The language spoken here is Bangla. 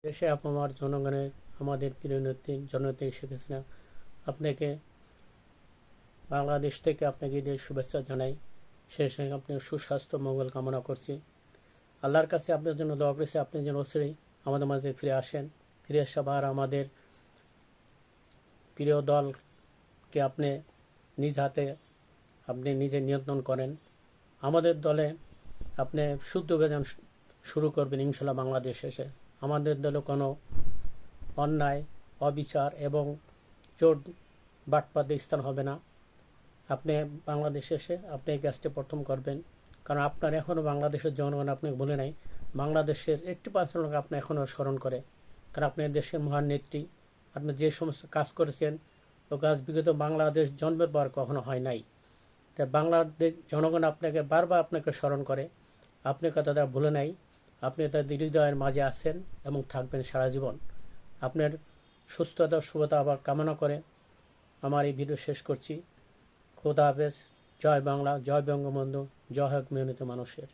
দেশে আপনার জনগণের আমাদের প্রিয় নেত্রী জননেত্রী শেখ হাসিনা আপনাকে বাংলাদেশ থেকে আপনাকে ঈদের শুভেচ্ছা জানাই। সেই সঙ্গে আপনার সুস্বাস্থ্য মঙ্গল কামনা করছি। আল্লাহর কাছে আপনার জন্য দোয়া করেছি আপনি যেন অচিরেই আমাদের মাঝে ফিরে আসেন। ফিরে আসা আর আমাদের প্রিয় দলকে আপনি নিজ হাতে আপনি নিজে নিয়ন্ত্রণ করেন। আমাদের দলে আপনি শুদ্ধ অভিযান শুরু করবেন ইনশাল্লাহ। বাংলাদেশ এসে আমাদের দলে কোনো অন্যায়, অবিচার এবং চোর বাটপাতে স্থান হবে না। আপনি বাংলাদেশে এসে আপনি এই কাজটি প্রথম করবেন, কারণ আপনার এখনও বাংলাদেশের জনগণ আপনাকে বলে নাই। বাংলাদেশের 80% লোক আপনি এখনও স্মরণ করে, কারণ আপনি দেশের মহান নেত্রী। আপনি যে সমস্ত কাজ করেছেন ও কাজ বিগত বাংলাদেশ জন্মের পর কখনো হয় নাই। তাই বাংলাদেশ জনগণ আপনাকে বারবার আপনাকে স্মরণ করে, আপনি কথা তারা ভুলে নাই। আপনি তাদের হৃদয়ের মাঝে আছেন এবং থাকবেন সারা জীবন। আপনার সুস্থতা শুভতা আবার কামনা করে আমার এই ভিডিও শেষ করছি। খোদা হাফেজ। জয় বাংলা, জয় বঙ্গবন্ধু, জয় হোক মেহনত মানুষের।